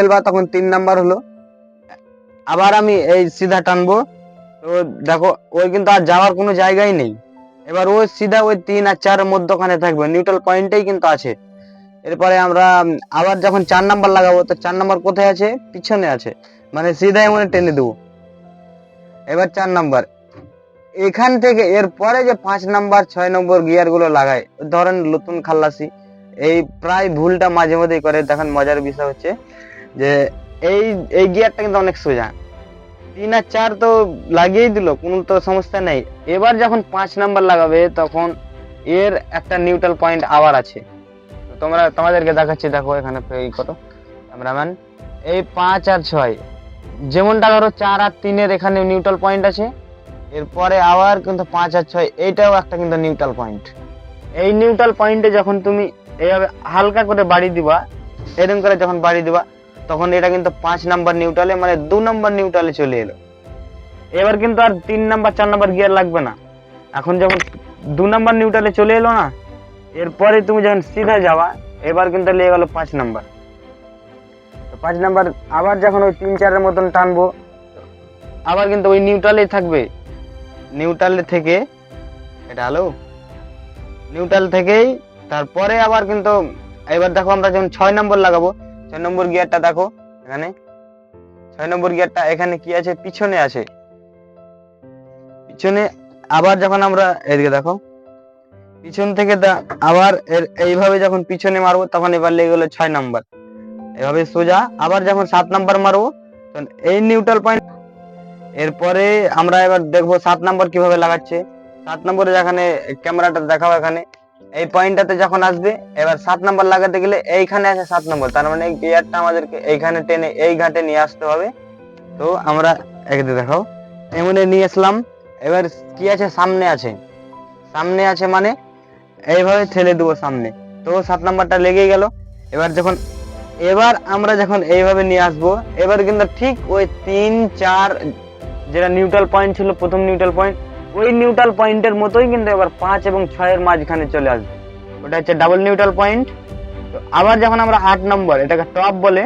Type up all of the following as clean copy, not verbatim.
ফেলবা তখন 3 নাম্বার হলো। আবার আমি এই সিধা টানবো, তো দেখো ওই কিন্তু আর যাওয়ার কোনো জায়গাই নেই। এবার ও সিধা ওই 3 আর 4 এর মধ্যখানে থাকবে, নিউট্রাল পয়েন্টেই কিন্তু আছে। এরপরে আমরা আবার যখন 4 নাম্বার লাগাবো, তো 4 নাম্বার কোথায় আছে? পিছনে আছে, মানে সিধা এমন টেনে দেবো। এবার 4 নাম্বার এখান থেকে এরপরে যে 5 নাম্বার 6 নম্বর গিয়ার গুলো লাগায়, ধরেন নতুন খাল্লাসি এই প্রায় ভুলটা মাঝে মধ্যেই করে। দেখেন মজার বিষয় হচ্ছে যে এই এই গিয়ারটা কিন্তু অনেক সোজা, 3 আর 4 তো লাগিয়েই দিল, কোনো তো সমস্যা নেই। এবার যখন 5 নাম্বার লাগাবে তখন এর একটা নিউট্রাল পয়েন্ট আবার আছে। তোমাদেরকে দেখাচ্ছি, দেখো এখানে এই কত ক্যামেরাম্যান, এই 5 আর 6 যেমনটা ধরো 4 আর 3 এর এখানে নিউট্রাল পয়েন্ট আছে, এরপরে আবার কিন্তু 5 আর 6 এইটাও একটা কিন্তু নিউট্রাল পয়েন্ট। এই নিউট্রাল পয়েন্টে যখন তুমি এইভাবে হালকা করে বাড়ি দিবা, এরকম করে যখন বাড়ি দিবা, তখন এটা কিন্তু 5 নাম্বার নিউট্রালে, মানে 2 নাম্বার নিউট্রালে চলে এলো। এবার কিন্তু আর 3 নাম্বার 4 নাম্বার গিয়ার লাগবে না। এখন যখন 2 নাম্বার নিউট্রালে চলে এলো না, এরপরে তুমি যখন সিধা যাওয়া, এবার কিন্তু লেগে গেল 5 নাম্বার। 5 নাম্বার আবার যখন ওই 3 4 এর মতন টানবো, আবার কিন্তু ওই নিউট্রালেই থাকবে। নিউট্রালে থেকে এটা হলো নিউট্রাল থেকেই তারপরে আবার কিন্তু এবার দেখো আমরা যখন 6 নম্বর লাগাবো, 6 নম্বর গিয়ারটা দেখো এখানে, 6 নম্বর গিয়ারটা এখানে কি আছে? পিছনে আছে, পিছনে। আবার যখন আমরা এদিকে দেখো পিছন থেকে আবার এইভাবে যখন পিছনে মারবো, তখন এবার লেগে গেলো 6 নাম্বার, এভাবে সোজা। আবার যখন 7 নাম্বার মারবো, তখন এই নিউট্রাল পয়েন্ট। এরপরে আমরা এবার দেখবো 7 নাম্বার কিভাবে লাগাচ্ছে। 7 নম্বরে যেখানে ক্যামেরাটা দেখাও, এখানে এই পয়েন্টটাতে যখন আসবে, এবার 7 নাম্বার লাগাতে গেলে এইখানে আছে 7 নম্বর, তার মানে গিয়ারটা আমাদেরকে এইখানে টেনে এই ঘাটে নিয়ে আসতে হবে। তো আমরা এখানে দেখাও এমনি নিয়ে আসলাম। এবার কি আছে? সামনে আছে, সামনে আছে মানে এইভাবে ঠেলে দেবো সামনে, তো 7 নাম্বারটা লেগেই গেল। এবার আমরা যখন এইভাবে নিয়ে আসবো, এবার কিন্তু ঠিক ওই 3 4 যেটা নিউট্রাল পয়েন্ট ছিল, প্রথম নিউট্রাল পয়েন্ট, ওই নিউট্রাল পয়েন্টের মতোই কিন্তু এবার 5 এবং 6 এর মাঝখানে চলে আসবে, ওটা হচ্ছে ডাবল নিউট্রাল পয়েন্ট। তো আবার যখন আমরা 8 নম্বর, এটাকে টপ বলে,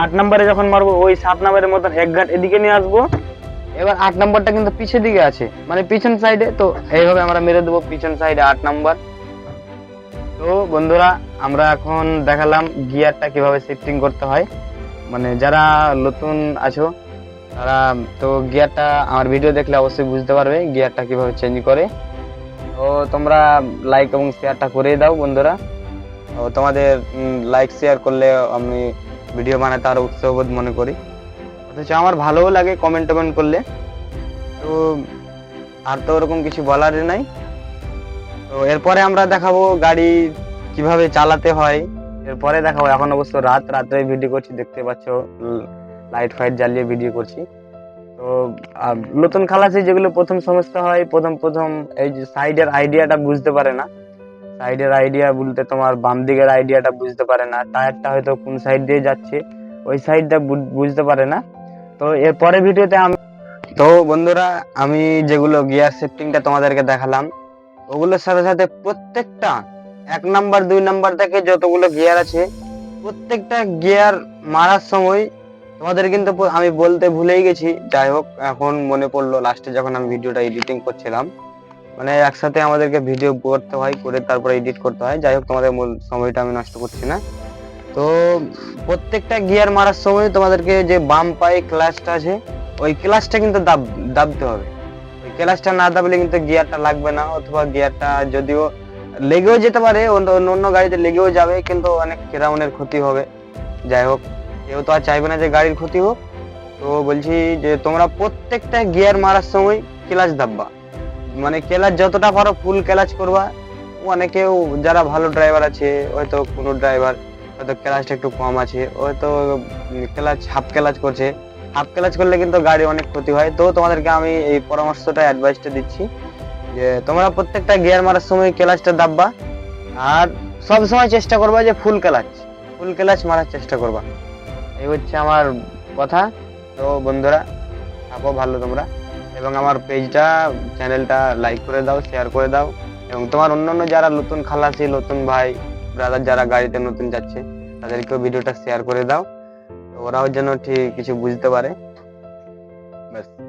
8 নম্বরে যখন মারবো, ওই 7 নম্বরের মতন এক ঘাট এদিকে নিয়ে আসবো। এবার 8 নম্বরটা কিন্তু পিছের দিকে আছে, মানে পিছন সাইডে, তো এইভাবে আমরা মেরে দেবো পিছন সাইডে 8 নম্বর। তো বন্ধুরা, আমরা এখন দেখালাম গিয়ারটা কিভাবে শিফটিং করতে হয়। মানে যারা নতুন আছো তারা তো গিয়ারটা আমার ভিডিও দেখলে অবশ্যই বুঝতে পারবে গিয়ারটা কিভাবে চেঞ্জ করে। তো তোমরা লাইক এবং শেয়ারটা করে দাও বন্ধুরা। তো তোমাদের লাইক শেয়ার করলে আমি ভিডিও বানাতে আরো উৎসাহবোধ মনে করি, অথচ আমার ভালোও লাগে কমেন্ট টমেন্ট করলে। তো আর তো ওরকম কিছু বলারই নাই। তো এরপরে আমরা দেখাবো গাড়ি কিভাবে চালাতে হয়, এরপরে দেখাবো। এখন অবশ্য রাত্রে ভিডিও করছি, দেখতে পাচ্ছ লাইট ফাইট জ্বালিয়ে ভিডিও করছি। তো নতুন খালাসি যেগুলো প্রথম সমস্যা হয়, প্রথম এই যে সাইডের আইডিয়াটা বুঝতে পারে না। সাইডের আইডিয়া বলতে তোমার বাম দিকের আইডিয়াটা বুঝতে পারে না, টায়ারটা হয়তো কোন সাইড দিয়ে যাচ্ছে ওই সাইডটা বুঝতে পারে না। তো এর পরের ভিডিওতে তো বন্ধুরা, আমি যেগুলো গিয়ার শিফটিংটা তোমাদেরকে দেখালাম, ওগুলোর সাথে সাথে প্রত্যেকটা 1 নাম্বার 2 নাম্বার থেকে যতগুলো গিয়ার আছে, প্রত্যেকটা গিয়ার মারার সময় তোমাদের কিন্তু আমি বলতে ভুলেই গেছি। যাই হোক, এখন মনে পড়লো লাস্টে যখন আমি ভিডিওটা এডিটিং করছিলাম, মানে একসাথে আমাদেরকে ভিডিও করতে হয়, করে তারপরে এডিট করতে হয়। যাই হোক, তোমাদের মূল সময়টা আমি নষ্ট করছি না। তো প্রত্যেকটা গিয়ার মারার সময় তোমাদেরকে যে বাম পায়ে ক্লাচটা আছে, ওই ক্লাচটা কিন্তু দাবতে হবে। ওই ক্লাচটা না দাবলে কিন্তু গিয়ারটা লাগবে না, অথবা গিয়ারটা যদিও লেগেও যেতে পারে, অন্য গাড়িতে লেগেও যাবে, কিন্তু অনেক ক্রাউনের ক্ষতি হবে। যাই হোক, কেউ তো আর চাইবে না যে গাড়ির ক্ষতি হোক। তো বলছি যে তোমরা প্রত্যেকটা গিয়ার মারার সময় ক্লাচ দাববা, মানে ক্লাচ যতটা পারো ফুল ক্লাচ করবা। অনেকেও যারা ভালো ড্রাইভার আছে, হয়তো কোনো ড্রাইভার হয়তো ক্লাচটা একটু কম আছে, হয়তো ক্লাচ হাফ ক্লাচ করছে। হাফ ক্লাচ করলে কিন্তু গাড়ি অনেক ক্ষতি হয়। তো তোমাদেরকে আমি এই পরামর্শটা অ্যাডভাইসটা দিচ্ছি যে তোমরা প্রত্যেকটা গিয়ার মারার সময় ক্লাচটা দাববা, আর সব সময় চেষ্টা করবা যে ফুল ক্লাচ মারার চেষ্টা করবা। এই হচ্ছে আমার কথা। তো বন্ধুরা, থাকো ভালো তোমরা, এবং আমার চ্যানেলটা লাইক করে দাও, শেয়ার করে দাও, এবং তোমার অন্যান্য যারা নতুন খালাসি, নতুন ভাই ব্রাদার যারা গাড়িতে নতুন যাচ্ছে, তাদেরকেও ভিডিওটা শেয়ার করে দাও। তো ওরাও যেন ঠিক কিছু বুঝতে পারে। ব্যাস।